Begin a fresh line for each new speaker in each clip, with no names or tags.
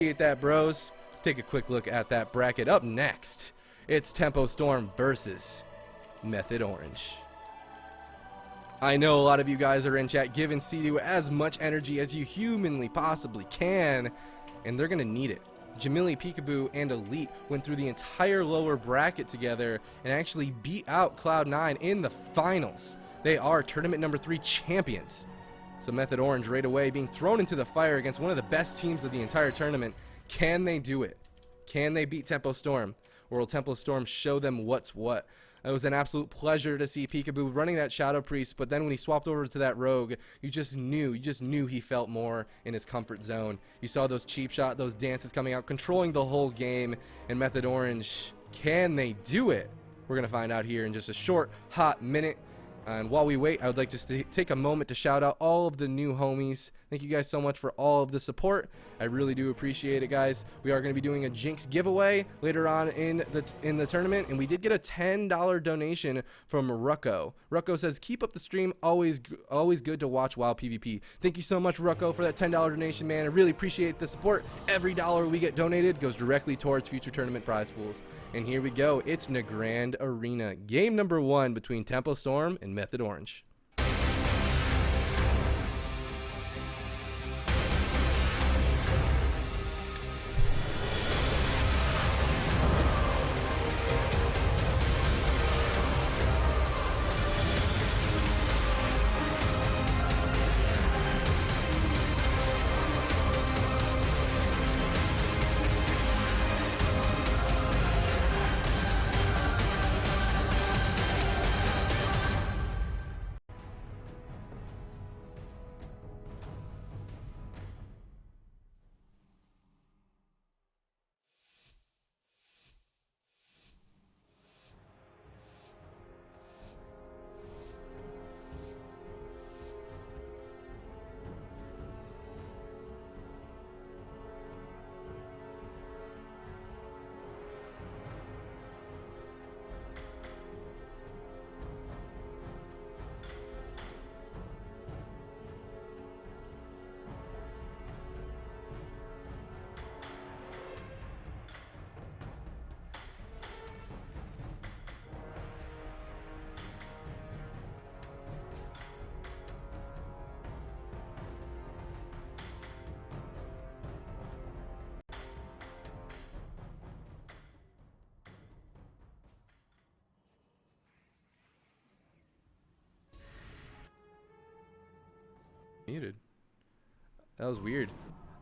Appreciate that, bros. Let's take a quick look at that bracket. Up next, it's Tempo Storm versus Method Orange. I know a lot of you guys are in chat giving Sea-Doo as much energy as you humanly possibly can, and they're going to need it. Jamili, Peekaboo, and Elite went through the entire lower bracket together and actually beat out Cloud9 in the finals. They are tournament number 3 champions. So Method Orange right away being thrown into the fire against one of the best teams of the entire tournament. Can they do it? Can they beat Tempo Storm? Or will Tempo Storm show them what's what? It was an absolute pleasure to see Peekaboo running that Shadow Priest, but then when he swapped over to that Rogue, you just knew he felt more in his comfort zone. You saw those cheap shot, those dances coming out, controlling the whole game. And Method Orange, can they do it? We're going to find out here in just a short, hot minute. And while we wait, I would like to take a moment to shout out all of the new homies. Thank you guys so much for all of the support. I really do appreciate it, guys. We are going to be doing a Jinx giveaway later on in the tournament, and we did get a $10 donation from Rucko. Rucko says, "Keep up the stream. Always good to watch WoW PvP." Thank you so much, Rucko, for that $10 donation, man. I really appreciate the support. Every dollar we get donated goes directly towards future tournament prize pools. And here we go. It's Nagrand Arena, game number 1 between Tempo Storm and Method Orange. Muted. That was weird.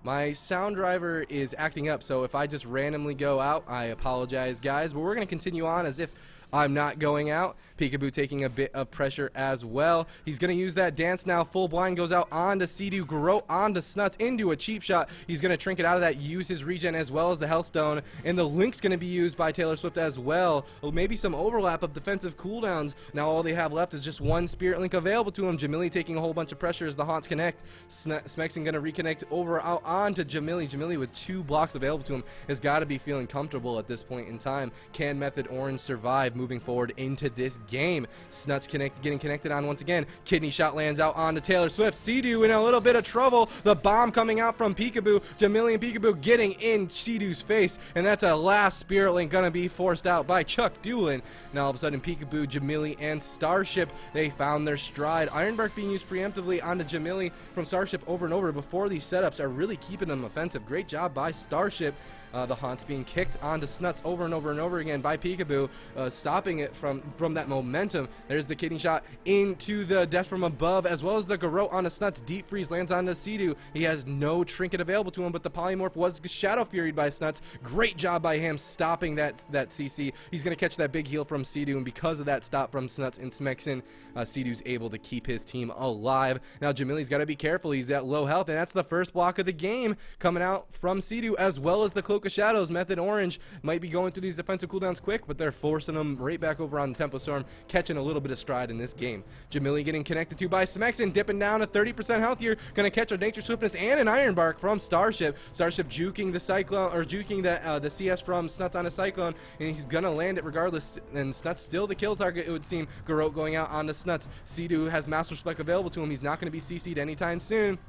My sound driver is acting up, so if I just randomly go out, I apologize, guys. But we're going to continue on as if I'm not going out. Peekaboo taking a bit of pressure as well. He's going to use that dance now. Full blind goes out onto Sea-Doo. Grow onto Snuts into a cheap shot. He's going to trinket out of that, use his regen as well as the health stone. And the Link's going to be used by Taylor Swift as well. Oh, maybe some overlap of defensive cooldowns. Now all they have left is just one Spirit Link available to him. Jamili taking a whole bunch of pressure as the Haunts connect. Smexing going to reconnect over out onto Jamili. Jamili with 2 blocks available to him has got to be feeling comfortable at this point in time. Can Method Orange survive moving forward into this game? Snuts getting connected on once again. Kidney shot lands out onto Taylor Swift. Sea-Doo in a little bit of trouble. The bomb coming out from Peekaboo. Jamili and Peekaboo getting in Sea-Doo's face, and that's a last Spirit Link gonna be forced out by Chuck Doolin. Now all of a sudden Peekaboo, Jamili, and Starship, they found their stride. Ironbark being used preemptively onto Jamili from Starship over and over before these setups are really keeping them offensive. Great job by Starship. The Haunts being kicked onto Snuts over and over and over again by Peekaboo, stopping it from that momentum. There's the kidney shot into the death from above, as well as the Garrote onto Snuts. Deep freeze lands onto Sea-Doo. He has no trinket available to him, but the polymorph was Shadow Furied by Snuts. Great job by him stopping that CC. He's going to catch that big heal from Sea-Doo, and because of that stop from Snuts and Smexen, Sea-Doo's able to keep his team alive. Now Jamili's got to be careful. He's at low health, and that's the first block of the game coming out from Sea-Doo, as well as the Cloak of Shadows. Method Orange might be going through these defensive cooldowns quick, but they're forcing them right back over on the Tempo Storm, catching a little bit of stride in this game. Jamili getting connected to by Smexen, dipping down to 30% health here, gonna catch a Nature Swiftness and an Ironbark from Starship. Starship juking the Cyclone, or juking the CS from Snuts on a Cyclone, and he's gonna land it regardless, and Snuts still the kill target, it would seem. Garrote going out onto Snuts. Sea-Doo has Master Spec available to him. He's not gonna be CC'd anytime soon.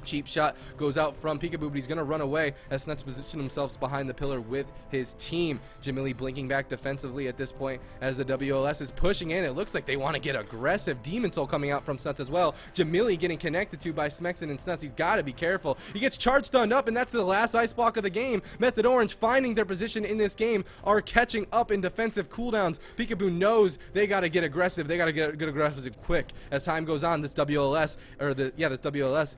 Cheap shot goes out from Peekaboo, but he's going to run away as Snuts position himself behind the pillar with his team. Jamili blinking back defensively at this point as the WLS is pushing in. It looks like they want to get aggressive. Demon Soul coming out from Snuts as well. Jamili getting connected to by Smexon and Snuts. He's got to be careful. He gets charge stunned up, and that's the last ice block of the game. Method Orange finding their position in this game are catching up in defensive cooldowns. Peekaboo knows they got to get aggressive. They got to get aggressive quick. As time goes on, this WLS,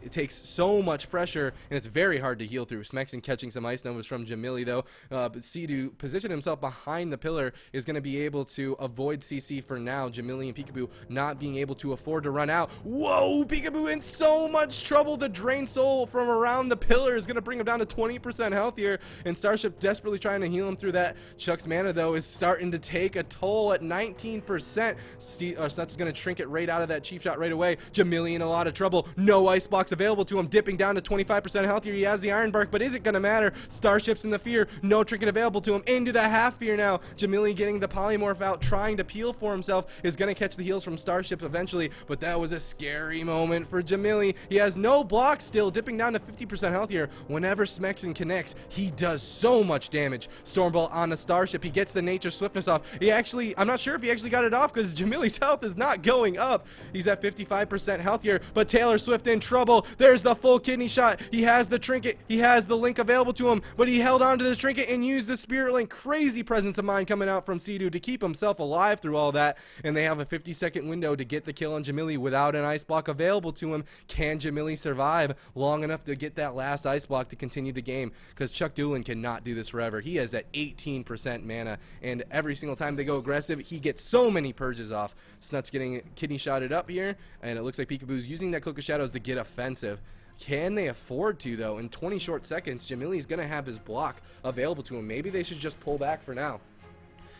it takes so much pressure, and it's very hard to heal through. Smexon catching some ice numbers from Jamili though, but Sidu position himself behind the pillar is going to be able to avoid CC for now. Jamili and Peekaboo not being able to afford to run out. Whoa, Peekaboo in so much trouble. The Drain Soul from around the pillar is going to bring him down to 20% health here, and Starship desperately trying to heal him through that. Chuck's mana though is starting to take a toll at 19%. Snuts is going to trinket right out of that cheap shot right away. Jamili in a lot of trouble. No ice blocks available to him, dipping down to 25% health here. He has the Iron Bark, but is it going to matter? Starship's in the fear. No trinket available to him. Into the half fear now. Jamili getting the polymorph out, trying to peel for himself. Is going to catch the heals from Starship eventually, but that was a scary moment for Jamili. He has no block still, dipping down to 50% health here. Whenever Smexon connects, he does so much damage. Stormbolt on the Starship. He gets the Nature Swiftness off. I'm not sure if he actually got it off because Jamili's health is not going up. He's at 55% health here, but Taylor Swift in trouble. There's the full kidney shot. He has the trinket. He has the link available to him, but he held on to this trinket and used the Spirit Link. Crazy presence of mind coming out from Sidu to keep himself alive through all that, and they have a 50-second window to get the kill on Jamili without an ice block available to him. Can Jamili survive long enough to get that last ice block to continue the game? Because Chuck Doolin cannot do this forever. He is at 18% mana, and every single time they go aggressive, he gets so many purges off. Snuts getting kidney shotted up here, and it looks like Peekaboo's using that Cloak of Shadows to get offensive. Can they afford to, though? In 20 short seconds, Jamili's going to have his block available to him. Maybe they should just pull back for now.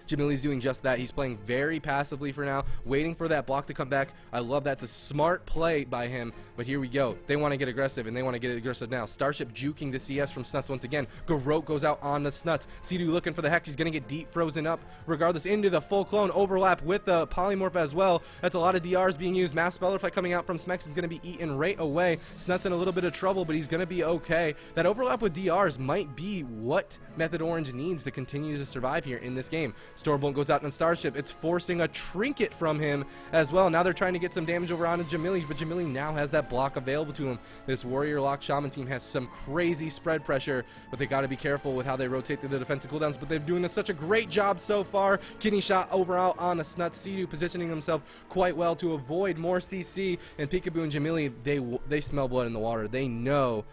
Jamili's doing just that. He's playing very passively for now, waiting for that block to come back. I love that. It's a smart play by him, but here we go. They want to get aggressive, and they want to get aggressive now. Starship juking the CS from Snuts once again. Garrote goes out on the Snuts. Sidu looking for the Hex. He's going to get deep frozen up regardless into the full clone overlap with the polymorph as well. That's a lot of DRs being used. Mass Spellerflight coming out from Smex is going to be eaten right away. Snuts in a little bit of trouble, but he's going to be okay. That overlap with DRs might be what Method Orange needs to continue to survive here in this game. Stormbolt goes out on Starship. It's forcing a trinket from him as well. Now they're trying to get some damage over onto Jamili, but Jamili now has that block available to him. This Warrior Lock Shaman team has some crazy spread pressure, but they got to be careful with how they rotate through the defensive cooldowns, but they're doing such a great job so far. Kidney shot over out on a Snuts. Sidu positioning himself quite well to avoid more CC, and Peekaboo and Jamili, they smell blood in the water. They know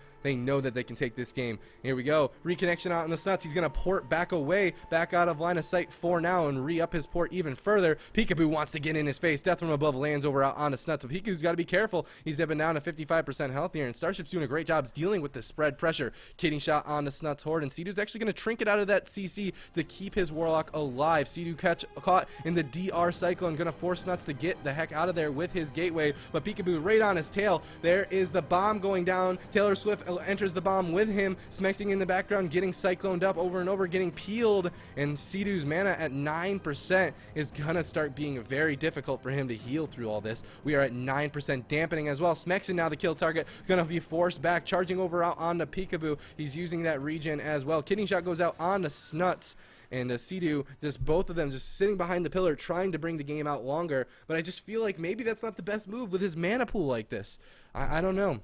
that they can take this game. Here we go. Reconnection out in the Snuts. He's going to port back away, back out of line of sight for now, and re-up his port even further. Peekaboo wants to get in his face. Death from above lands over out on the Snuts, but Peekaboo's got to be careful. He's dipping down to 55% health here, and Starship's doing a great job dealing with the spread pressure. Kidney shot on the Snuts Horde, and Sidu's actually going to trinket out of that CC to keep his Warlock alive. Sidu caught in the DR Cyclone, going to force Snuts to get the heck out of there with his Gateway, but Peekaboo right on his tail. There is the bomb going down. Taylor Swift enters the bomb with him, smexing in the background, getting cycloned up over and over, getting peeled, and Sidu's mana at 9% is gonna start being very difficult for him to heal through all this. We are at 9% dampening as well. Smexing now the kill target, gonna be forced back, charging over out onto Peekaboo. He's using that regen as well. Kidney shot goes out onto Snuts, and Sidu, just both of them just sitting behind the pillar trying to bring the game out longer, but I just feel like maybe that's not the best move with his mana pool like this. I don't know.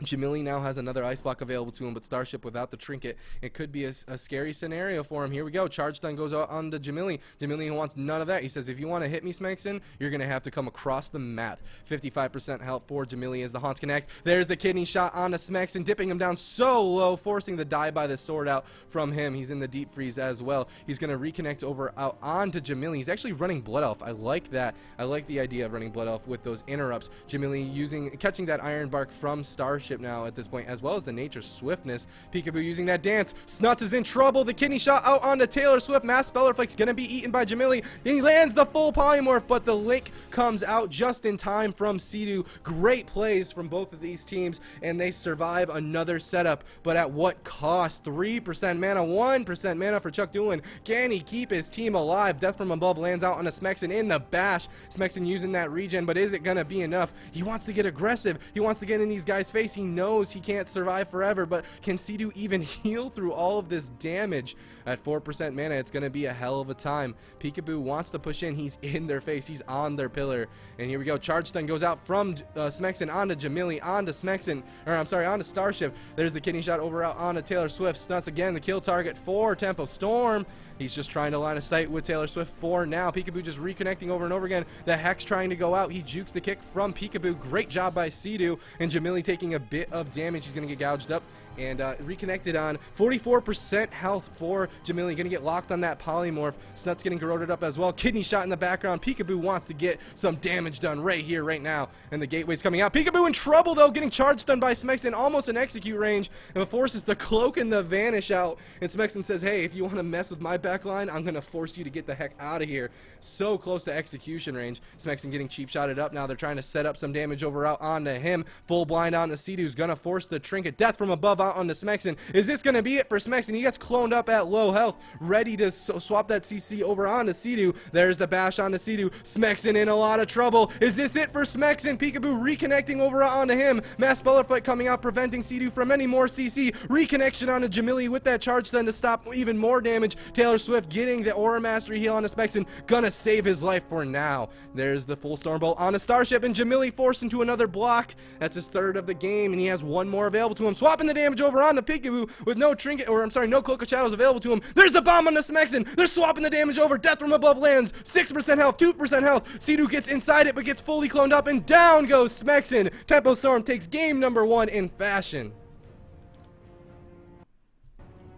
Jamili now has another ice block available to him, but Starship without the trinket, it could be a scary scenario for him. Here we go. Charge stun goes on to Jamili. Jamili wants none of that. He says, if you want to hit me, Smexon, you're going to have to come across the map. 55% health for Jamili as the Haunts connect. There's the kidney shot on to Smexon, dipping him down so low, forcing the die by the sword out from him. He's in the deep freeze as well. He's going to reconnect over out onto Jamili. He's actually running Blood Elf. I like that. I like the idea of running Blood Elf with those interrupts. Jamili catching that Iron Bark from Starship now at this point, as well as the Nature Swiftness. Peekaboo using that dance. Snuts is in trouble. The kidney shot out onto Taylor Swift. Mass Spellerflick's gonna be eaten by Jamili. He lands the full polymorph, but the link comes out just in time from Sidu. Great plays from both of these teams, and they survive another setup, but at what cost? 3% mana, 1% mana for Chuck Doolin. Can he keep his team alive? Death from above lands out on a Smexon in the bash. Smexon using that regen, but is it gonna be enough? He wants to get aggressive. He wants to get in these guys' faces. face. He knows he can't survive forever, but can Sea-Doo even heal through all of this damage? At 4% mana, it's going to be a hell of a time. Peekaboo wants to push in. He's in their face. He's on their pillar. And here we go. Charge Stun goes out from Smexon onto Jamili, onto Smexon, or I'm sorry, onto Starship. There's the kidney shot over out onto Taylor Swift. Snuts again the kill target for Tempo Storm. He's just trying to line of sight with Taylor Swift for now. Peekaboo just reconnecting over and over again. The Hex trying to go out. He jukes the kick from Peekaboo. Great job by Sea-Doo. And Jamili taking a bit of damage. He's going to get gouged up and reconnected on 44% health for Jamili. Going to get locked on that polymorph. Snut's getting corroded up as well. Kidney shot in the background. Peekaboo wants to get some damage done right here, right now. And the gateway's coming out. Peekaboo in trouble, though. Getting charged done by Smexon. Almost an execute range. And forces the cloak and the vanish out. And Smexon says, hey, if you want to mess with my backline, I'm going to force you to get the heck out of here. So close to execution range. Smexon getting cheap shotted up. Now they're trying to set up some damage over out onto him. Full blind on the Sea-Doo's going to force the trinket. Death from above out onto Smexon. Is this going to be it for Smexon? He gets cloned up at low health, ready to swap that CC over onto Sea-Doo. There's the bash onto Sea-Doo. Smexon in a lot of trouble. Is this it for Smexon? Peekaboo reconnecting over onto him. Mass Spellerfoot coming out, preventing Sea-Doo from any more CC. Reconnection onto Jamili with that charge stun to stop even more damage. Taylor Swift getting the Aura Mastery heal onto Smexon. Gonna save his life for now. There's the full Stormbolt on a Starship, and Jamili forced into another block. That's his third of the game, and he has one more available to him. Swapping the damage over on the Peekaboo with no trinket, or I'm sorry, no Cloak of Shadows available to him. There's the bomb on the Smexon. They're swapping the damage over. Death from above lands. 6% health, 2% health. Sea-Doo gets inside it, but gets fully cloned up, and down goes Smexon. Tempo Storm takes game number 1 in fashion.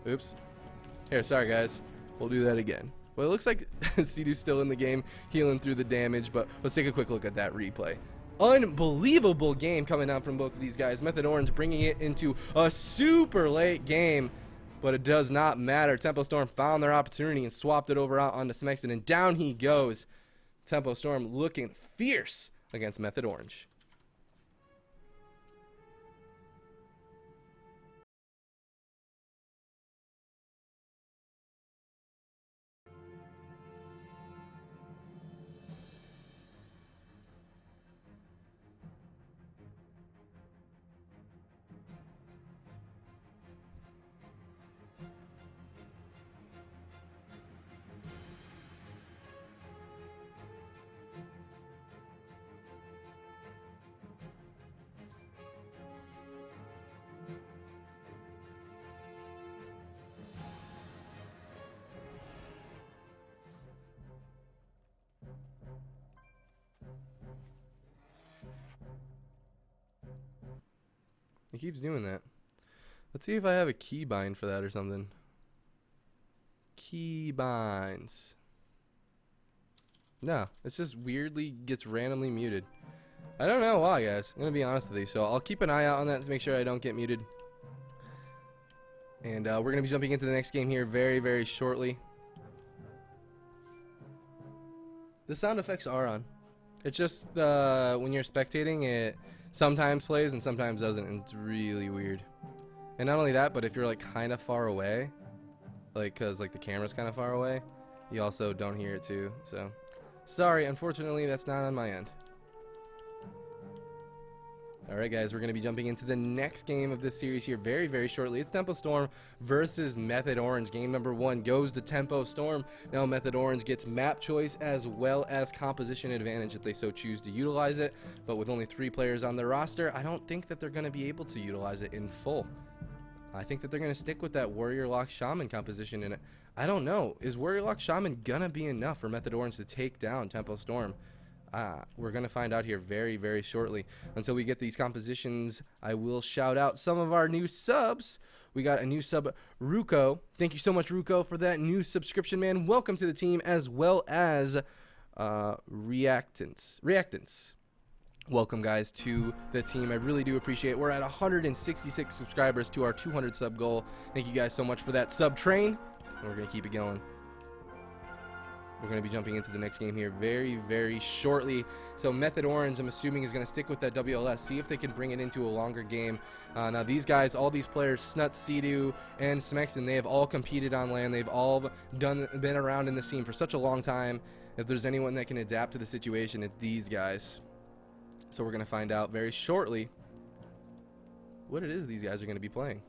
Oops. Here, sorry guys. We'll do that again. Well, it looks like Sea-Doo's still in the game, healing through the damage, but let's take a quick look at that replay. Unbelievable game coming out from both of these guys. Method Orange bringing it into a super late game, but it does not matter. Tempo Storm found their opportunity and swapped it over out onto Smexon, and down he goes. Tempo Storm looking fierce against Method Orange. He keeps doing that. Let's see if I have a keybind for that or something. Keybinds. No, it's just weirdly gets randomly muted. I don't know why, guys. I'm going to be honest with you. So I'll keep an eye out on that to make sure I don't get muted. And we're going to be jumping into the next game here very, very shortly. The sound effects are on. It's just when you're spectating, it sometimes plays and sometimes doesn't, and it's really weird. And not only that, but if you're like kind of far away, like because like the camera's kind of far away, you also don't hear it too. So sorry, unfortunately that's not on my end. Alright guys, we're going to be jumping into the next game of this series here very, very shortly. It's Tempo Storm versus Method Orange. Game number 1 goes to Tempo Storm. Now Method Orange gets map choice as well as composition advantage if they so choose to utilize it. But with only 3 players on their roster, I don't think that they're going to be able to utilize it in full. I think that they're going to stick with that Warrior Lock Shaman composition in it. I don't know. Is Warrior Lock Shaman going to be enough for Method Orange to take down Tempo Storm? We're going to find out here very, very shortly. Until we get these compositions, I will shout out some of our new subs. We got a new sub, Ruko. Thank you so much, Ruko, for that new subscription, man. Welcome to the team, as well as Reactants. Welcome, guys, to the team. I really do appreciate it. We're at 166 subscribers to our 200 sub goal. Thank you guys so much for that sub train, and we're going to keep it going. We're going to be jumping into the next game here very, very shortly. So Method Orange, I'm assuming, is going to stick with that WLS, see if they can bring it into a longer game. Now these guys, all these players, Snut, Sea-Doo, and Smexon, they have all competed on land. They've all been around in the scene for such a long time. If there's anyone that can adapt to the situation, it's these guys. So we're going to find out very shortly. what it is these guys are going to be playing.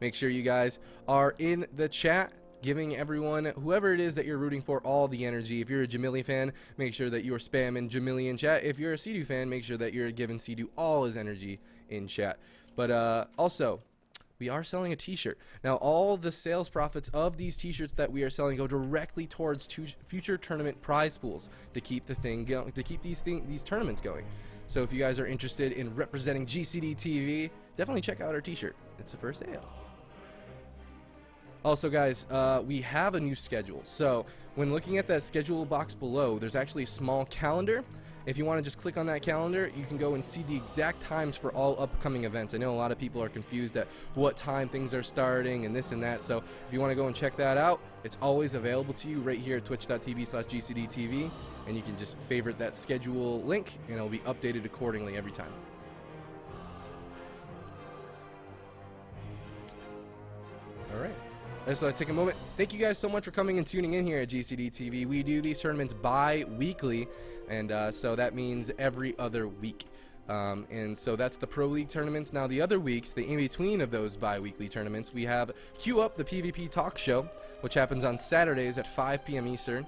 Make sure you guys are in the chat, giving everyone, whoever it is that you're rooting for, all the energy. If you're a Jamili fan, make sure that you're spamming Jamili in chat. If you're a Sea-Doo fan, make sure that you're giving Sea-Doo all his energy in chat. But also, we are selling a t-shirt. Now, all the sales profits of these t-shirts that we are selling go directly towards future tournament prize pools to keep the thing going, to keep these tournaments going. So if you guys are interested in representing GCD TV, definitely check out our t-shirt. It's the first sale. Also, guys, we have a new schedule. So when looking at that schedule box below, there's actually a small calendar. If you want to just click on that calendar, you can go and see the exact times for all upcoming events. I know a lot of people are confused at what time things are starting and this and that. So if you want to go and check that out, it's always available to you right here at twitch.tv/GCDTV. And you can just favorite that schedule link, and it'll be updated accordingly every time. All right. I just want to take a moment. Thank you guys so much for coming and tuning in here at GCD TV. We do these tournaments bi-weekly, and so that means every other week. And so that's the Pro League tournaments. Now the other weeks, the in-between of those bi-weekly tournaments, we have Queue Up, the PvP talk show, which happens on Saturdays at 5 p.m. Eastern.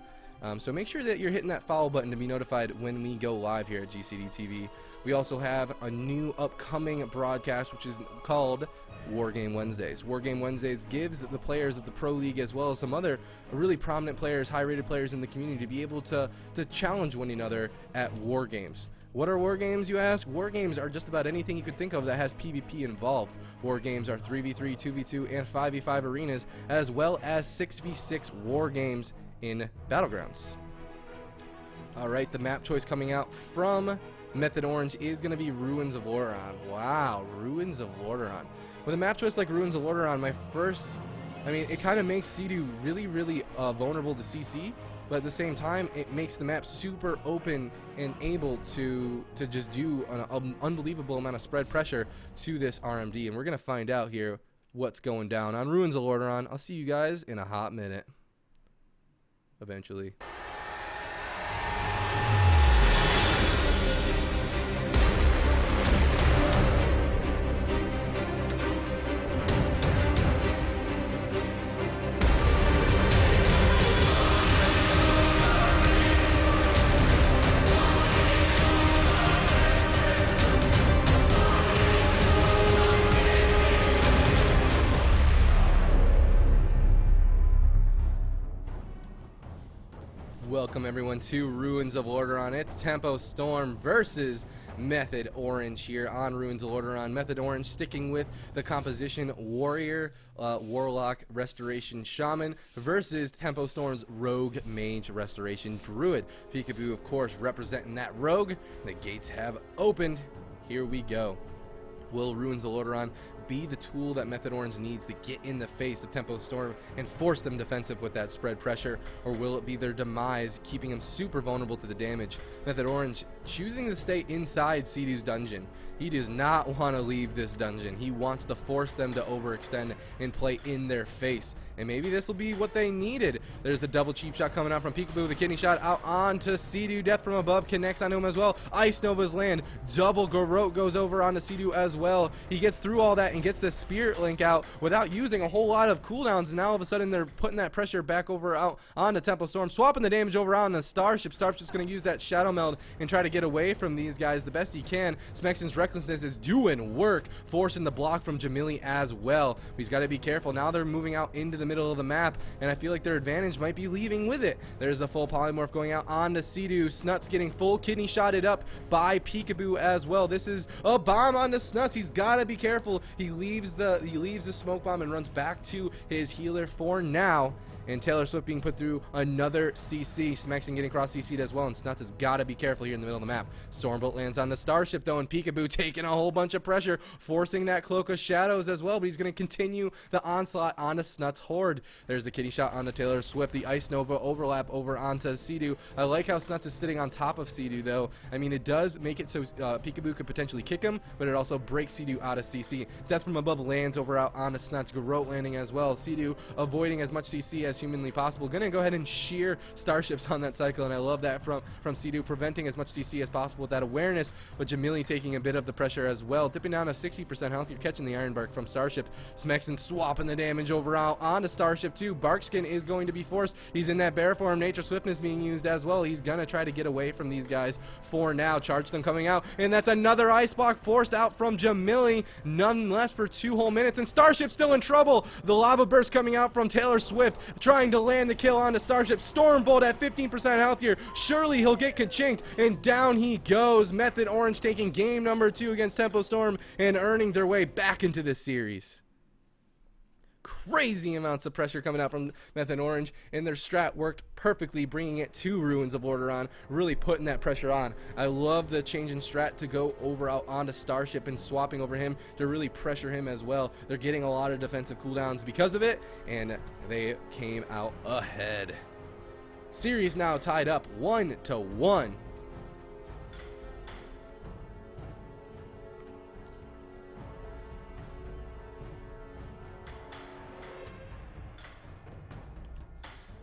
So make sure that you're hitting that follow button to be notified when we go live here at GCD TV. We also have a new upcoming broadcast, which is called War Game Wednesdays. War Game Wednesdays gives the players of the Pro League, as well as some other really prominent players, high-rated players in the community, to be able to challenge one another at war games. What are war games, you ask? War games are just about anything you could think of that has PvP involved. War games are 3v3, 2v2, and 5v5 arenas, as well as 6v6 war games in Battlegrounds. Alright, the map choice coming out from Method Orange is going to be Ruins of Lordaeron. Wow, Ruins of Lordaeron. With a map choice like Ruins of Lordaeron, it kind of makes Sea-Doo really, really vulnerable to CC, but at the same time, it makes the map super open and able to just do an unbelievable amount of spread pressure to this RMD. And we're going to find out here what's going down on Ruins of Lordaeron. I'll see you guys in a hot minute. Eventually. Welcome everyone to Ruins of Lordaeron. It's Tempo Storm versus Method Orange here on Ruins of Lordaeron. Method Orange sticking with the composition Warrior, Warlock, Restoration, Shaman versus Tempo Storm's Rogue, Mage, Restoration, Druid. Peekaboo, of course, representing that Rogue. The gates have opened. Here we go. Will Ruins of Lordaeron be the tool that Method Orange needs to get in the face of Tempo Storm and force them defensive with that spread pressure, or will it be their demise, keeping them super vulnerable to the damage? Method Orange choosing to stay inside Sea-Doo's dungeon. He does not want to leave this dungeon. He wants to force them to overextend and play in their face. And maybe this will be what they needed. There's the double cheap shot coming out from Peekaboo. The kidney shot out onto Sea-Doo. Death from above connects onto him as well. Ice Nova's land. Double Garrote goes over onto Sea-Doo as well. He gets through all that and gets the Spirit Link out without using a whole lot of cooldowns. And now all of a sudden they're putting that pressure back over out onto Tempo Storm. Swapping the damage over on the Starship. Starship's going to use that Shadow Meld and try to get away from these guys the best he can. Smexon's Recklessness is doing work, forcing the block from Jamili as well. But he's got to be careful. Now they're moving out into the middle of the map, and I feel like their advantage might be leaving with it. There's the full polymorph going out onto Sea-Doo. Snuts getting full kidney shotted up by Peekaboo as well. This is a bomb onto Snuts. He's got to be careful. He leaves the smoke bomb and runs back to his healer for now. And Taylor Swift being put through another CC. Smexon getting cross CC'd as well, and Snuts has got to be careful here in the middle of the map. Stormbolt lands on the Starship though, and Peekaboo taking a whole bunch of pressure, forcing that Cloak of Shadows as well, but he's going to continue the onslaught onto Snuts' Horde. There's the kitty shot onto Taylor Swift, the Ice Nova overlap over onto Sea-Doo. I like how Snuts is sitting on top of Sea-Doo though. I mean, it does make it so Peekaboo could potentially kick him, but it also breaks Sea-Doo out of CC. Death Blast from Above lands over out on the Snuts. Garrote landing as well. Sea-Doo avoiding as much CC as humanly possible. Gonna go ahead and shear Starships on that cycle, and I love that from Sea-Doo, preventing as much CC as possible with that awareness, but Jamili taking a bit of the pressure as well. Dipping down to 60% health. You're catching the Iron Bark from Starship. Smexon swapping the damage over out onto Starship too. Barkskin is going to be forced. He's in that bear form. Nature Swiftness being used as well. He's gonna try to get away from these guys for now. Charge them coming out, and that's another Ice Block forced out from Jamili. None left for 2 whole minutes, and Starship still in trouble. The Lava Burst coming out from Taylor Swift, trying to land the kill onto Starship. Stormbolt at 15% health here. Surely he'll get ka-chinked, and down he goes. Method Orange taking game number 2 against Tempo Storm and earning their way back into this series. Crazy amounts of pressure coming out from Method Orange, and their strat worked perfectly, bringing it to Ruins of Lordaeron, really putting that pressure on. I love the change in strat to go over out onto Starship and swapping over him to really pressure him as well. They're getting a lot of defensive cooldowns because of it, and they came out ahead. Series now tied up 1-1.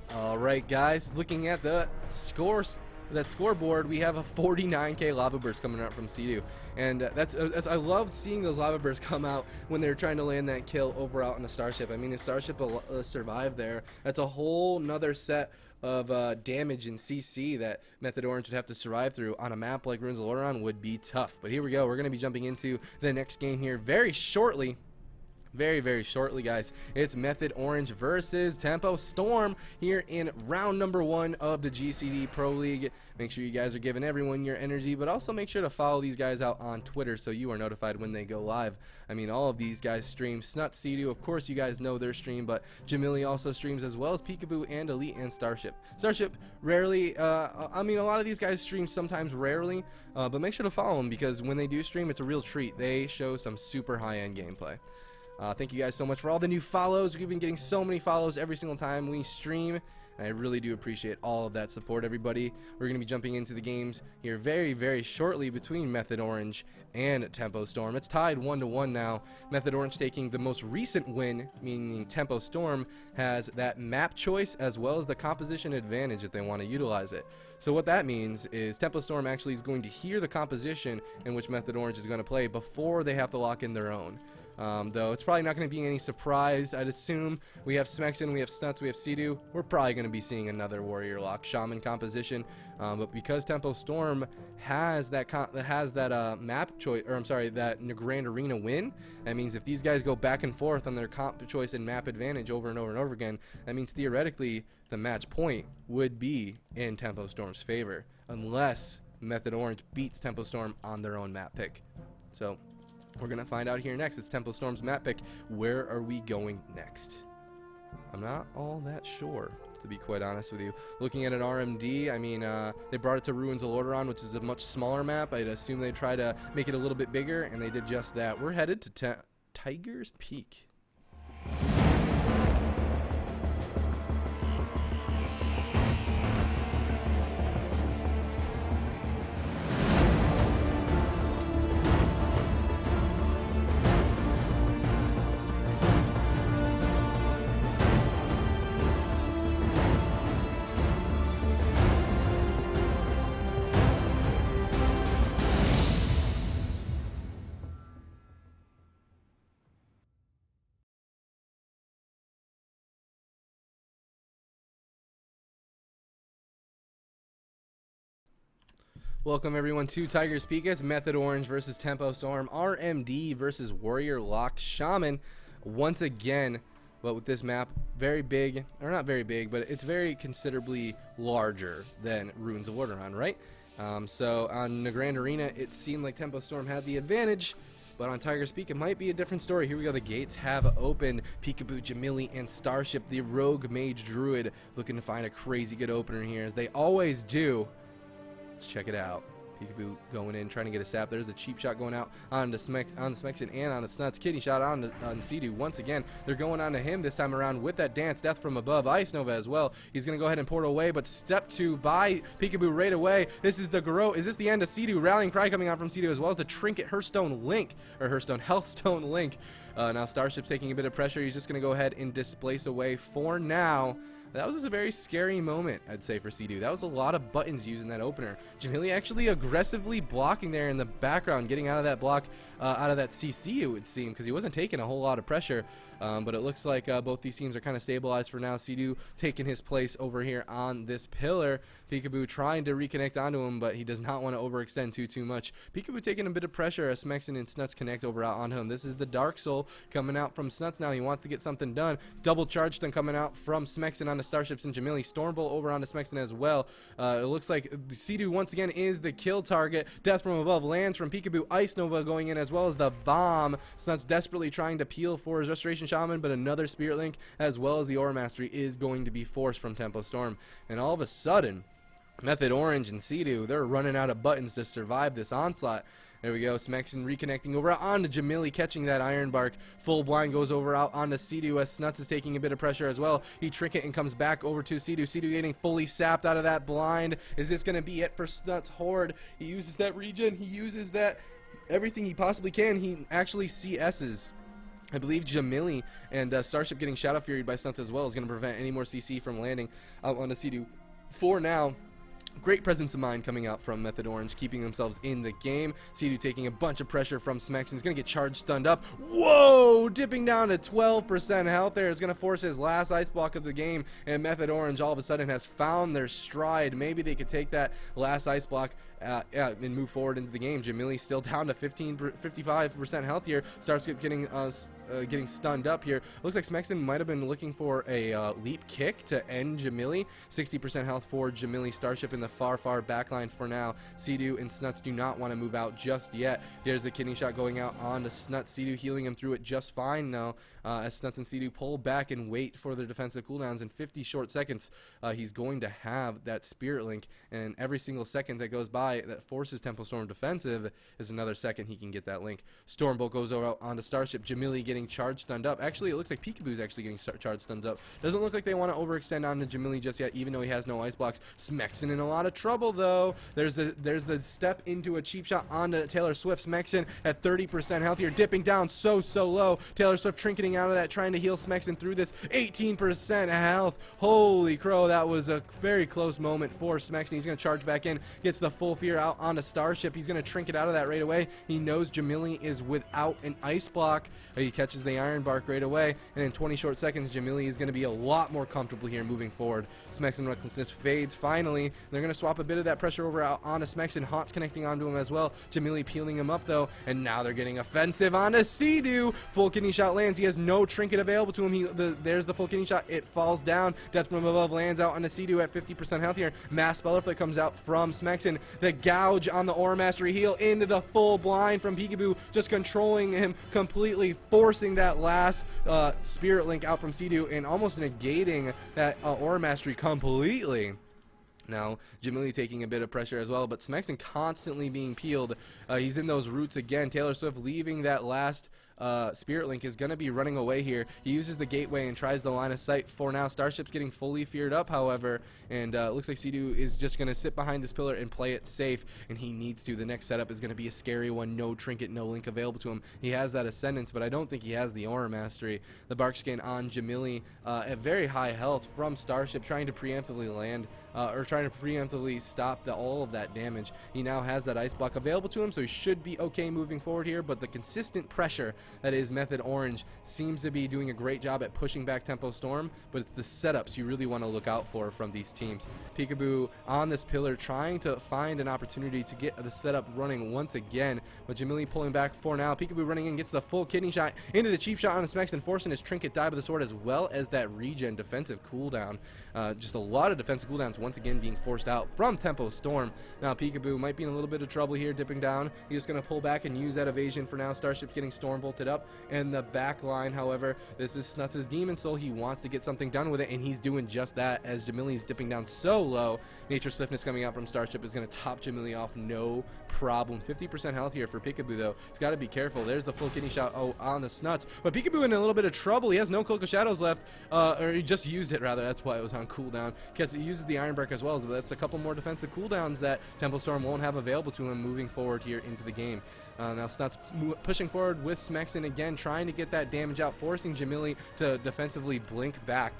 All right, guys, looking at the scores, that scoreboard, we have a 49k Lava Burst coming out from Sea-Doo, and that's I loved seeing those Lava Bursts come out when they're trying to land that kill over out on a Starship. I mean, if Starship survived there, that's a whole nother set of damage and CC that Method Orange would have to survive through on a map like Ruins of Lordaeron. Would be tough. But here we go. We're going to be jumping into the next game here very shortly. Very shortly, guys. It's Method Orange versus Tempo Storm here in round number 1 of the GCD Pro League. Make sure you guys are giving everyone your energy, but also make sure to follow these guys out on Twitter so you are notified when they go live. I mean, all of these guys stream. Snut, Sea-Doo, of course you guys know their stream, but Jamili also streams, as well as Peekaboo and Elite and Starship. Starship rarely, I mean, a lot of these guys stream sometimes rarely, but make sure to follow them, because when they do stream, it's a real treat. They show some super high-end gameplay. Thank you guys so much for all the new follows. We've been getting so many follows every single time we stream, and I really do appreciate all of that support, everybody. We're going to be jumping into the games here very shortly between Method Orange and Tempo Storm. It's tied 1-1 now. Method Orange taking the most recent win, meaning Tempo Storm has that map choice as well as the composition advantage if they want to utilize it. So what that means is Tempo Storm actually is going to hear the composition in which Method Orange is going to play before they have to lock in their own. Though it's probably not going to be any surprise. I'd assume we have Smexon, we have Snuts, we have Sea-Doo. We're probably going to be seeing another Warrior Lock Shaman composition. But because Tempo Storm has that map choice, or I'm sorry, that Grand Arena win, that means if these guys go back and forth on their comp choice and map advantage over and over and over again, that means theoretically the match point would be in Tempo Storm's favor, unless Method Orange beats Tempo Storm on their own map pick. So we're going to find out here next. It's Tempo Storm's map pick. Where are we going next? I'm not all that sure, to be quite honest with you. Looking at an RMD, I mean, they brought it to Ruins of Lordaeron, which is a much smaller map. I'd assume they'd try to make it a little bit bigger, and they did just that. We're headed to Tiger's Peak. Welcome everyone to Tiger's Peak. It's Method Orange versus Tempo Storm, RMD versus Warrior Lock Shaman once again, but with this map very big, or not very big, but it's very considerably larger than Ruins of Lordaeron, right? So on the Grand Arena it seemed like Tempo Storm had the advantage, but on Tiger's Peak it might be a different story. Here we go, the gates have opened. Peekaboo, Jamili, and Starship, the Rogue Mage Druid, looking to find a crazy good opener here, as they always do. Let's check it out. Peekaboo going in, trying to get a sap. There's a cheap shot going out on the Smexen and on the Snuts. Kidney shot on Sea-Doo once again. They're going on to him this time around with that dance. Death from above. Ice Nova as well. He's going to go ahead and portal away, but step 2 by Peekaboo right away. This is the Garou. Is this the end of Sea-Doo? Rallying cry coming out from Sea-Doo as well as the Trinket Hearthstone Link, or Hearthstone Healthstone Link. Now Starship's taking a bit of pressure. He's just going to go ahead and displace away for now. That was just a very scary moment, I'd say, for Sea-Doo. That was a lot of buttons used in that opener. Jamili actually aggressively blocking there in the background, getting out of that block, out of that CC, it would seem, because he wasn't taking a whole lot of pressure. But it looks like both these teams are kind of stabilized for now. Sea-Doo taking his place over here on this pillar. Peekaboo trying to reconnect onto him, but he does not want to overextend too much. Peekaboo taking a bit of pressure as Smexen and Snuts connect over out onto him. This is the Dark Soul coming out from Snuts now. He wants to get something done. Double charge stun coming out from Smexen onto Starships and Jamili. Stormbolt over onto Smexen as well. It looks like Sea-Doo once again is the kill target. Death from above lands from Peekaboo. Ice Nova going in as well as the bomb. Snuts desperately trying to peel for his Restoration Shaman, but another Spirit Link as well as the Aura Mastery is going to be forced from Tempo Storm. And all of a sudden, Method Orange and Sea-Doo, they're running out of buttons to survive this onslaught. There we go. Smexen reconnecting over onto Jamili, catching that Iron Bark. Full blind goes over out onto Sea-Doo as Snuts is taking a bit of pressure as well. He Trinket and comes back over to Sea-Doo. Sea-Doo getting fully sapped out of that blind. Is this going to be it for Snuts Horde? He uses that regen. He uses that everything he possibly can. He actually CS's. I believe Jamili and Starship getting Shadow Furied by Snuts as well is going to prevent any more CC from landing out onto Sea-Doo. For now, great presence of mind coming out from Method Orange, keeping themselves in the game. Sea-Doo taking a bunch of pressure from Smexen. He's going to get charged, stunned up. Whoa! Dipping down to 12% health there. Is going to force his last ice block of the game. And Method Orange all of a sudden has found their stride. Maybe they could take that last ice block and move forward into the game. Jamili still down to 55% health here. Starts getting stunned up here. Looks like Smexen might have been looking for a leap kick to end Jamili. 60% health for Jamili. Starship in the far backline for now. Sea-Doo and Snuts do not want to move out just yet. There's the kidney shot going out onto Snuts. Sea-Doo healing him through it just fine now. As Snuts and Sea-Doo pull back and wait for their defensive cooldowns in 50 short seconds. He's going to have that Spirit Link, and every single second that goes by that forces Tempo Storm defensive is another second he can get that link. Stormbolt goes over onto Starship. Jamili getting charged stunned up. Actually, it looks like Peekaboo's actually getting charged stunned up. Doesn't look like they want to overextend onto Jamili just yet, even though he has no ice blocks. Smexen in a lot of trouble though. There's the step into a cheap shot onto Taylor Swift. Smexen at 30% health here, dipping down so low. Taylor Swift trinketing out of that, trying to heal Smexen through this. 18% health. Holy crow, that was a very close moment for Smexen. He's going to charge back in, gets the full fear out onto Starship. He's going to trinket out of that right away. He knows Jamili is without an ice block. He catches the Iron Bark right away, and in 20 short seconds, Jamili is going to be a lot more comfortable here moving forward. Smexen Recklessness fades finally. They're going to swap a bit of that pressure over out onto Smexen. Haunts connecting onto him as well. Jamili peeling him up though, and now they're getting offensive onto Sea-Doo. Full kidney shot lands. He has no trinket available to him. There's the full kidney shot. It falls down. Death from above lands out onto Sea-Doo at 50% health here. Mass Spellerflip comes out from Smexen. The gouge on the Aura Mastery heal into the full blind from Peekaboo, just controlling him completely, forcing that last Spirit Link out from Sea-Doo and almost negating that Aura Mastery completely. Now, Jamili taking a bit of pressure as well, but Smexen constantly being peeled. He's in those roots again. Taylor Swift leaving that last Spirit Link is going to be running away here. He uses the gateway and tries the line of sight for now. Starship's getting fully feared up, however, and it looks like Sea-Doo is just going to sit behind this pillar and play it safe, and he needs to. The next setup is going to be a scary one. No trinket, no link available to him. He has that Ascendance, but I don't think he has the Aura Mastery. The Bark Skin on Jamili at very high health from Starship, trying to preemptively land, or trying to preemptively stop all of that damage. He now has that Ice Block available to him, so he should be okay moving forward here, but the consistent pressure that is Method Orange seems to be doing a great job at pushing back Tempo Storm, but it's the setups you really want to look out for from these teams. Peekaboo on this pillar trying to find an opportunity to get the setup running once again, but Jamili pulling back for now. Peekaboo running in, gets the full kidney shot into the cheap shot on his Smexen, forcing his trinket dive of the sword as well as that regen defensive cooldown. Just a lot of defensive cooldowns once again being forced out from Tempo Storm. Now Peekaboo might be in a little bit of trouble here, dipping down. He's just going to pull back and use that evasion for now. Starship getting Storm bolted up. And the back line, however, this is Snuts' Demon Soul. He wants to get something done with it, and he's doing just that as Jamili's dipping down so low. Nature Swiftness coming out from Starship is going to top Jamili off, no problem. 50% health here for Peekaboo, though. He's got to be careful. There's the full kidney shot on the Snuts. But Peekaboo in a little bit of trouble. He has no Cloak of Shadows left, or he just used it, rather. That's why it was on cooldown, because he uses the Iron Bark as well. So that's a couple more defensive cooldowns that Tempo Storm won't have available to him moving forward here into the game. Now Snuts pushing forward with Smexen again, trying to get that damage out, forcing Jamili to defensively blink back.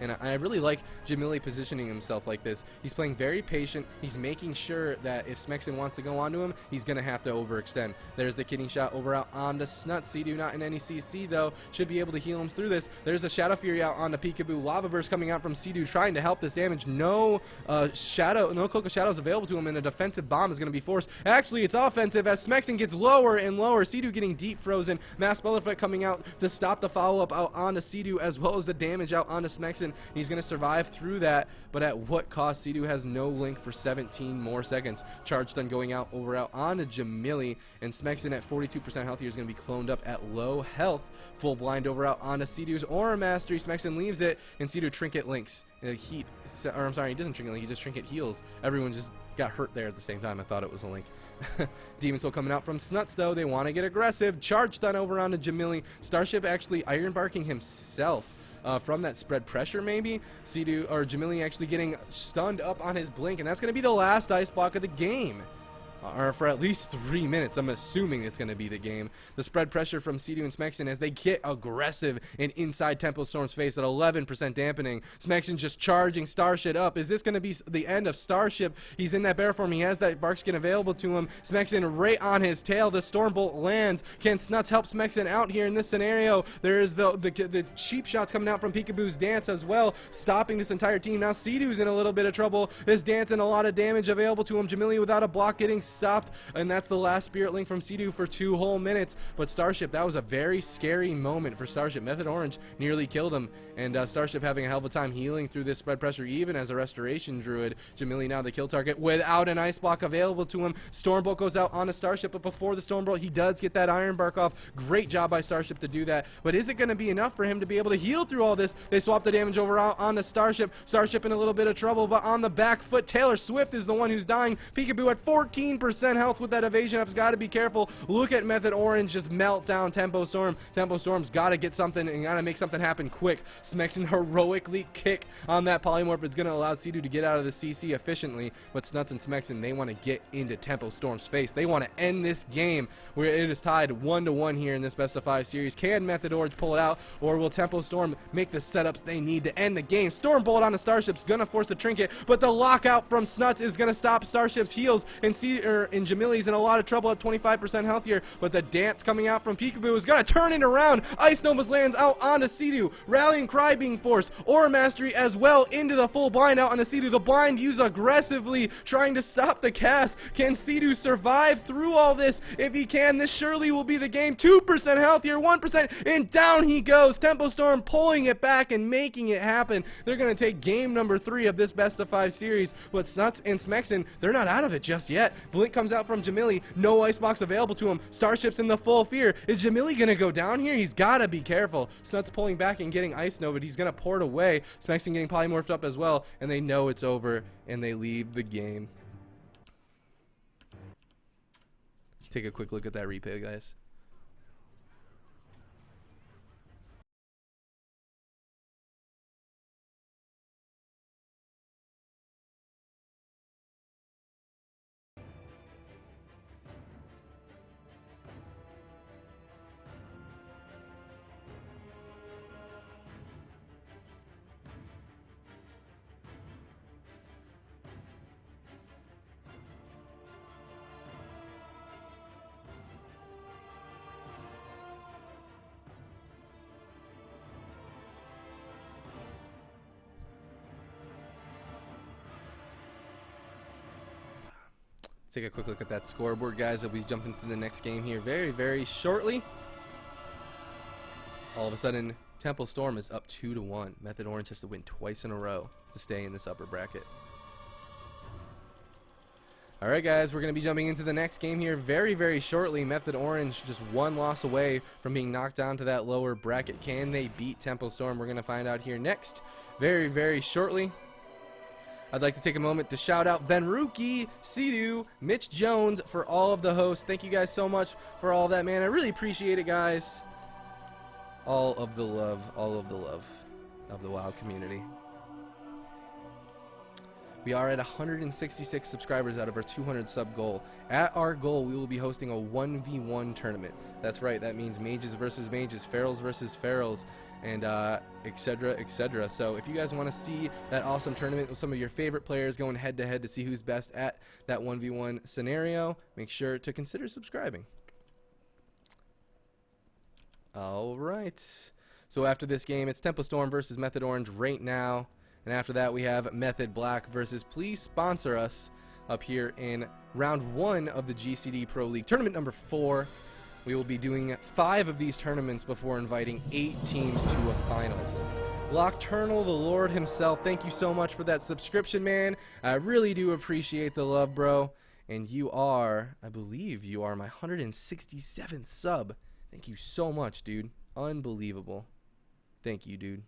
And I really like Jamili positioning himself like this. He's playing very patient. He's making sure that if Smexen wants to go onto him, he's going to have to overextend. There's the kidney shot over out onto Snuts. Sea-Doo not in any CC, though. Should be able to heal him through this. There's a Shadow Fury out onto Peekaboo. Lava Burst coming out from Sea-Doo trying to help this damage. No Cloak of Shadows available to him, and a defensive bomb is going to be forced. Actually, it's offensive as Smexen gets lower and lower. Sea-Doo getting deep frozen. Mass Butterfly coming out to stop the follow-up out onto Sea-Doo, as well as the damage out onto Smexen. He's going to survive through that, but at what cost? Sea-Doo has no link for 17 more seconds. Charge stun going out over out onto Jamili, and Smexen at 42% health here is going to be cloned up at low health. Full blind over out onto Sea-Doo's Aura Mastery. Smexen leaves it, and Sea-Doo trinket links in a heap. Or I'm sorry, he doesn't trinket link, he just trinket heals. Everyone just got hurt there at the same time. I thought it was a link. Demon Soul coming out from Snuts, though. They want to get aggressive. Charge stun over onto Jamili. Starship actually Iron Barking himself. From that spread pressure, maybe Sea-Doo or Jamili actually getting stunned up on his blink, and that's going to be the last ice block of the game. Or for at least 3 minutes. I'm assuming it's going to be the game. The spread pressure from Sea-Doo and Smexen as they get aggressive and inside Tempo Storm's face at 11% dampening. Smexen just charging Starship up. Is this going to be the end of Starship? He's in that bear form. He has that bark skin available to him. Smexen right on his tail. The Stormbolt lands. Can Snuts help Smexen out here in this scenario? There is the cheap shots coming out from Peekaboo's dance as well, stopping this entire team. Now Sea-Doo's in a little bit of trouble. This dance and a lot of damage available to him. Jamili without a block getting stopped, and that's the last Spirit Link from Sea-Doo for 2 whole minutes. But Starship, that was a very scary moment for Starship. Method Orange nearly killed him, and Starship having a hell of a time healing through this spread pressure, even as a Restoration Druid. Jamili now the kill target without an ice block available to him. Stormbolt goes out on a Starship, but before the Stormbolt, he does get that Iron Bark off. Great job by Starship to do that, but is it going to be enough for him to be able to heal through all this? They swap the damage over out on the Starship. Starship in a little bit of trouble, but on the back foot, Taylor Swift is the one who's dying. Peekaboo at 14% health with that evasion. I've got to be careful. Look at Method Orange just melt down Tempo Storm. Tempo Storm's got to get something and got to make something happen quick. Smexen heroically kick on that Polymorph. It's going to allow Sea-Doo to get out of the CC efficiently, but Snuts and Smexen, they want to get into Tempo Storm's face. They want to end this game where it is tied 1-1 here in this best of 5 series. Can Method Orange pull it out, or will Tempo Storm make the setups they need to end the game? Stormbolt on the Starship's going to force the trinket, but the lockout from Snuts is going to stop Starship's heals, and Jamili's in a lot of trouble at 25% health here, but the dance coming out from Peekaboo is going to turn it around. Ice Novas lands out onto Sea-Doo. Rallying Cry being forced. Aura Mastery as well into the full blind out onto Sea-Doo. The blind used aggressively trying to stop the cast. Can Sea-Doo survive through all this? If he can, this surely will be the game. 2% health here, 1%, and down he goes. Tempo Storm pulling it back and making it happen. They're going to take game number 3 of this best of 5 series, but Snuts and Smexen, they're not out of it just yet. Blink comes out from Jamili. No icebox available to him. Starship's in the full fear. Is Jamili going to go down here? He's got to be careful. Snuts pulling back and getting Ice Nova. He's going to port away. Smexen getting polymorphed up as well, and they know it's over, and they leave the game. Take a quick look at that replay, guys. Take a quick look at that scoreboard, guys, as we jump into the next game here very, very shortly. All of a sudden, Temple Storm is up 2-1. Method Orange has to win twice in a row to stay in this upper bracket. Alright guys, we're going to be jumping into the next game here very, very shortly. Method Orange just one loss away from being knocked down to that lower bracket. Can they beat Temple Storm? We're going to find out here next very, very shortly. I'd like to take a moment to shout out Venruki, Sidu, Mitch Jones for all of the hosts. Thank you guys so much for all that, man. I really appreciate it, guys. All of the love of the WoW community. We are at 166 subscribers out of our 200 sub goal. At our goal, we will be hosting a 1v1 tournament. That's right, that means mages versus mages, ferals versus ferals, and etc, etc. So if you guys want to see that awesome tournament with some of your favorite players going head to head to see who's best at that 1v1 scenario, make sure to consider subscribing. Alright, so after this game, it's Temple Storm versus Method Orange right now. And after that, we have Method Black versus Please Sponsor Us up here in round 1 of the GCD Pro League. Tournament number 4. We will be doing 5 of these tournaments before inviting 8 teams to a finals. Lockturnal, the Lord himself, thank you so much for that subscription, man. I really do appreciate the love, bro. And you are, I believe you are my 167th sub. Thank you so much, dude. Unbelievable. Thank you, dude.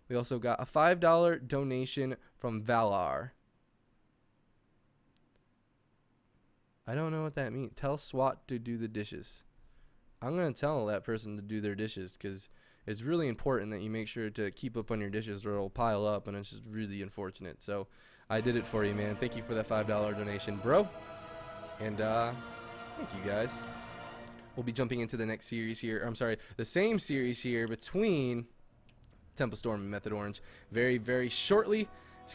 We also got a $5 donation from Valar. I don't know what that means. Tell SWAT to do the dishes. I'm going to tell that person to do their dishes because it's really important that you make sure to keep up on your dishes or it'll pile up, and it's just really unfortunate. So I did it for you, man. Thank you for that $5 donation, bro. And thank you, guys. We'll be jumping into the next series here. I'm sorry, the same series here between Temple Storm and Method Orange very, very shortly.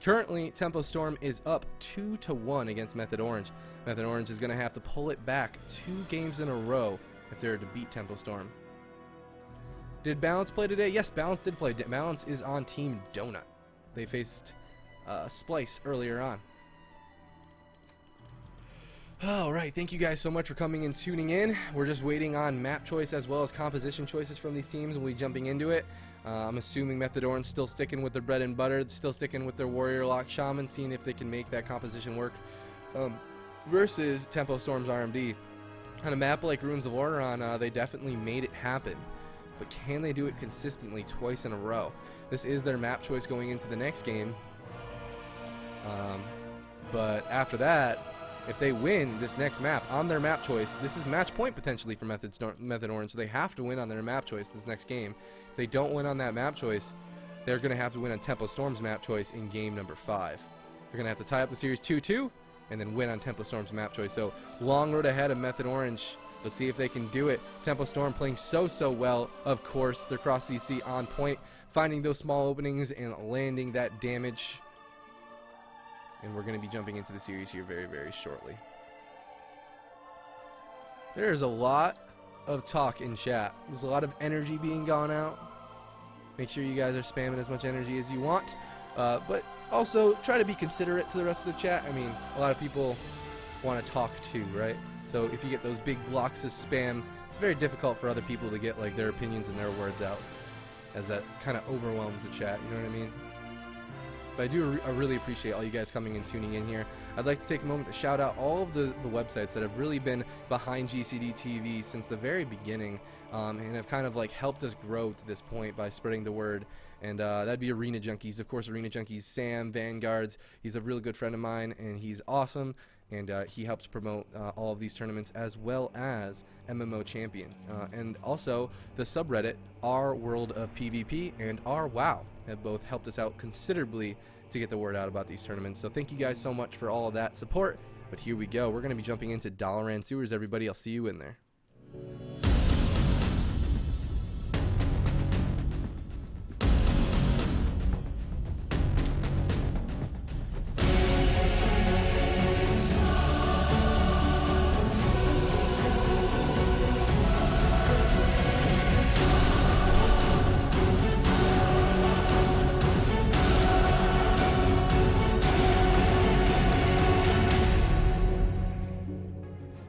Currently, Temple Storm is up 2-1 against Method Orange. Method Orange is going to have to pull it back 2 games in a row if they're to beat Temple Storm. Did Balance play today? Yes, Balance did play. Balance is on Team Donut. They faced Splice earlier on. Alright, thank you guys so much for coming and tuning in. We're just waiting on map choice as well as composition choices from these teams, and we'll be jumping into it. I'm assuming Method Orange still sticking with their bread and butter, still sticking with their Warrior Lock Shaman, seeing if they can make that composition work. Versus Temple Storm's RMD. On a map like Ruins of Orderon, they definitely made it happen. But can they do it consistently twice in a row? This is their map choice going into the next game. But after that, if they win this next map on their map choice, this is match point potentially for Method Orange. So they have to win on their map choice this next game. If they don't win on that map choice, they're going to have to win on Temple Storm's map choice in game number 5. They're going to have to tie up the series 2-2 and then win on Temple Storm's map choice. So long road ahead of Method Orange. Let's see if they can do it. Temple Storm playing so well. Of course, their cross CC on point, finding those small openings and landing that damage. And we're going to be jumping into the series here very, very shortly. There's a lot of talk in chat. There's a lot of energy being gone out. Make sure you guys are spamming as much energy as you want. But also, try to be considerate to the rest of the chat. I mean, a lot of people want to talk too, right? So if you get those big blocks of spam, it's very difficult for other people to get like their opinions and their words out, as that kind of overwhelms the chat, you know what I mean? But I really appreciate all you guys coming and tuning in here. I'd like to take a moment to shout out all of the websites that have really been behind GCD TV since the very beginning, and have kind of like helped us grow to this point by spreading the word. And that'd be Arena Junkies, of course. Arena Junkies, Sam Vanguards. He's a really good friend of mine, and he's awesome. And he helps promote all of these tournaments, as well as MMO Champion. And also the subreddit, Our World of PvP, and Our WoW have both helped us out considerably to get the word out about these tournaments. So thank you guys so much for all of that support. But here we go. We're going to be jumping into Dalaran Sewers, everybody. I'll see you in there.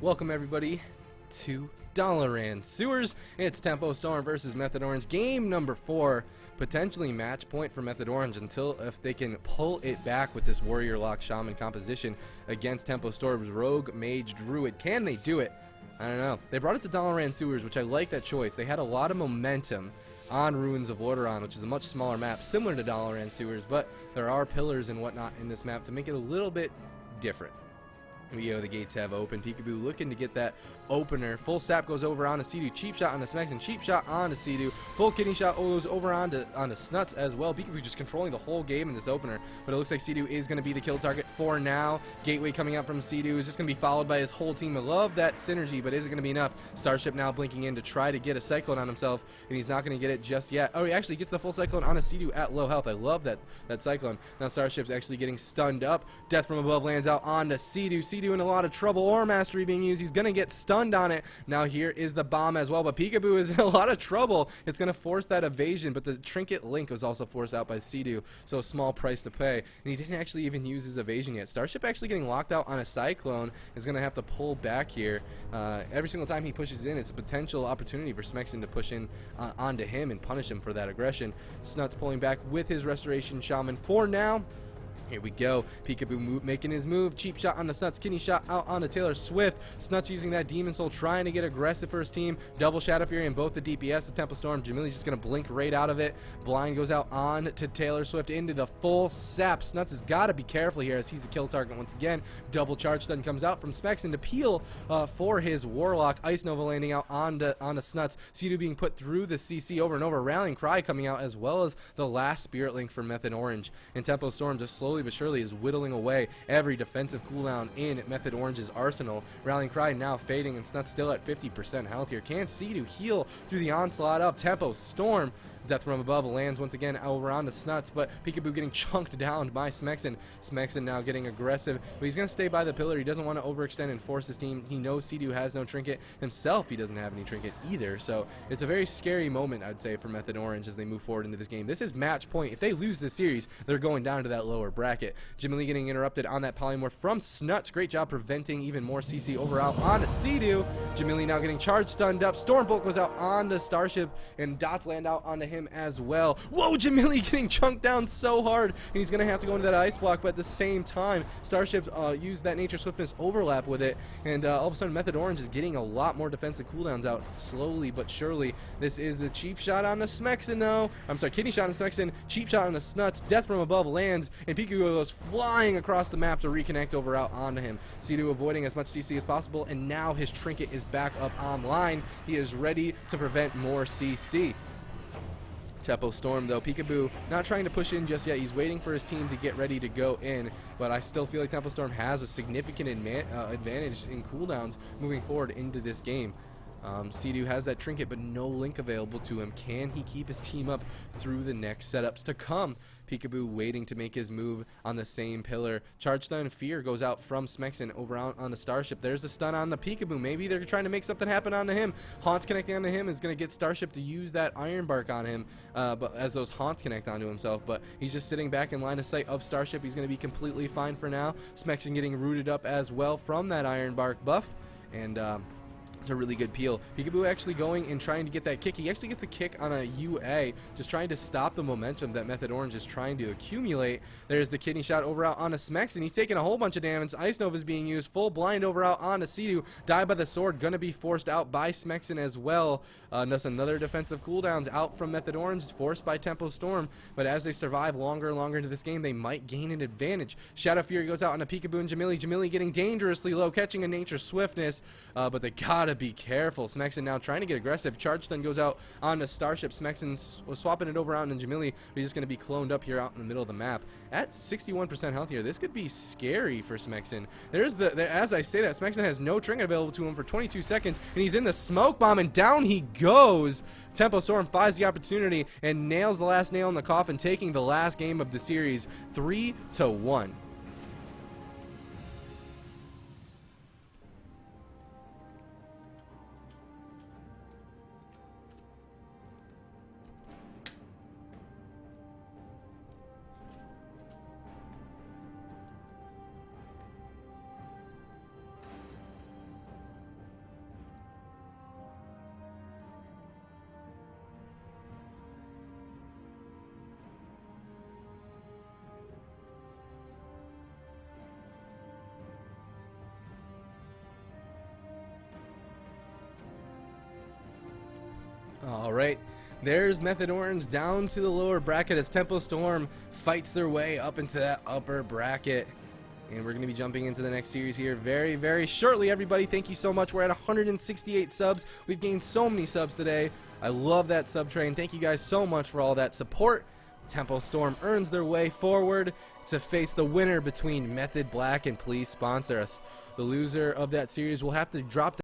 Welcome everybody to Dalaran Sewers. It's Tempo Storm versus Method Orange. Game number 4. Potentially match point for Method Orange until if they can pull it back with this Warrior Lock Shaman composition against Tempo Storm's Rogue Mage Druid. Can they do it? I don't know. They brought it to Dalaran Sewers, which I like that choice. They had a lot of momentum on Ruins of Lordaeron, which is a much smaller map, similar to Dalaran Sewers, but there are pillars and whatnot in this map to make it a little bit different. The gates have open. Peekaboo looking to get that opener. Full sap goes over onto Sea-Doo. Cheap shot on the Smexen. Cheap shot onto Sea-Doo. Full kidney shot goes over onto Snuts as well. Peekaboo just controlling the whole game in this opener. But it looks like Sea-Doo is going to be the kill target for now. Gateway coming out from Sea-Doo is just going to be followed by his whole team. I love that synergy, but is it going to be enough? Starship now blinking in to try to get a Cyclone on himself, and he's not going to get it just yet. Oh, he actually gets the full Cyclone on a Sea-Doo at low health. I love that Cyclone. Now Starship's actually getting stunned up. Death from above lands out onto Sea-Doo. Sea-Doo in a lot of trouble. Or Mastery being used. He's going to get stunned on it. Now here is the bomb as well, but Peekaboo is in a lot of trouble. It's going to force that evasion, but the Trinket Link was also forced out by Sea-Doo, so a small price to pay. And he didn't actually even use his evasion yet. Starship actually getting locked out on a Cyclone is going to have to pull back here. Every single time he pushes in, it's a potential opportunity for Smexen to push in onto him and punish him for that aggression. Snuts pulling back with his Restoration Shaman for now. Here we go. Peekaboo making his move. Cheap shot on the Snuts. Kidney shot out on the Taylor Swift. Snuts using that Demon Soul, trying to get aggressive for his team. Double Shadow Fury in both the DPS. The Tempo Storm. Jamili's just going to blink right out of it. Blind goes out on to Taylor Swift into the full sap. Snuts has got to be careful here as he's the kill target once again. Double charge stun comes out from Smexen to peel for his Warlock. Ice Nova landing out on the Snuts. Sea-Doo being put through the CC over and over. Rallying Cry coming out as well as the last Spirit Link for Method Orange. And Tempo Storm just slowly but surely is whittling away every defensive cooldown in Method Orange's arsenal. Rallying Cry now fading, and Snuts still at 50% health here. Can Sea-Doo heal through the onslaught of Tempo Storm? Death from above lands once again over on the Snuts, but Peekaboo getting chunked down by Smexen. Smexen now getting aggressive, but he's going to stay by the pillar. He doesn't want to overextend and force his team. He knows Sea-Doo has no trinket. Himself, he doesn't have any trinket either, so it's a very scary moment, I'd say, for Method Orange as they move forward into this game. This is match point. If they lose this series, they're going down to that lower bracket. Jamili getting interrupted on that polymorph from Snuts. Great job preventing even more CC over out on Sea-Doo. Jamili now getting charged, stunned up. Stormbolt goes out onto Starship, and dots land out onto him as well. Whoa, Jamili getting chunked down so hard, and he's going to have to go into that ice block, but at the same time, Starship used that Nature Swiftness overlap with it, and all of a sudden, Method Orange is getting a lot more defensive cooldowns out slowly but surely. This is the cheap shot on the Smexen, though. I'm sorry, kidney shot on the Smexen, cheap shot on the Snuts, Death from above lands, and Peekaboo goes flying across the map to reconnect over out onto him. Sea-Doo avoiding as much CC as possible, and now his trinket is back up online. He is ready to prevent more CC. Tempo Storm, though, Peekaboo not trying to push in just yet. He's waiting for his team to get ready to go in, but I still feel like Tempo Storm has a significant advantage in cooldowns moving forward into this game. Sea-Doo has that trinket, but no link available to him. Can he keep his team up through the next setups to come? Peekaboo waiting to make his move on the same pillar. Charge Stun Fear goes out from Smexen over on the Starship. There's a stun on the Peekaboo. Maybe they're trying to make something happen onto him. Haunts connecting onto him is going to get Starship to use that Iron Bark on him, but as those Haunts connect onto himself. But he's just sitting back in line of sight of Starship. He's going to be completely fine for now. Smexen getting rooted up as well from that Iron Bark buff, and it's a really good peel. Peekaboo actually going and trying to get that kick. He actually gets a kick on a UA, just trying to stop the momentum that Method Orange is trying to accumulate. There's the kidney shot over out on a Smex, and he's taking a whole bunch of damage. Ice Nova is being used. Full blind over out on a Sea-Doo. Die by the sword. Gonna be forced out by Smexen as well. That's another defensive cooldowns out from Method Orange, forced by Tempo Storm. But as they survive longer and longer into this game, they might gain an advantage. Shadow Fury goes out on a Peekaboo and Jamili. Jamili getting dangerously low, catching a Nature Swiftness, but they gotta be careful. Smexen now trying to get aggressive. Charge Stun goes out on the Starship. Smexen swapping it over out into Jamili, but he's just going to be cloned up here out in the middle of the map. At 61% health here, this could be scary for Smexen. As I say that, Smexen has no trinket available to him for 22 seconds, and he's in the smoke bomb, and down he goes. Tempo Storm finds the opportunity and nails the last nail in the coffin, taking the last game of the series 3-1. All right, there's Method Orange down to the lower bracket as Tempo Storm fights their way up into that upper bracket. And we're going to be jumping into the next series here very, very shortly, everybody. Thank you so much. We're at 168 subs. We've gained so many subs today. I love that sub train. Thank you guys so much for all that support. Tempo Storm earns their way forward to face the winner between Method Black and Please Sponsor Us. The loser of that series will have to drop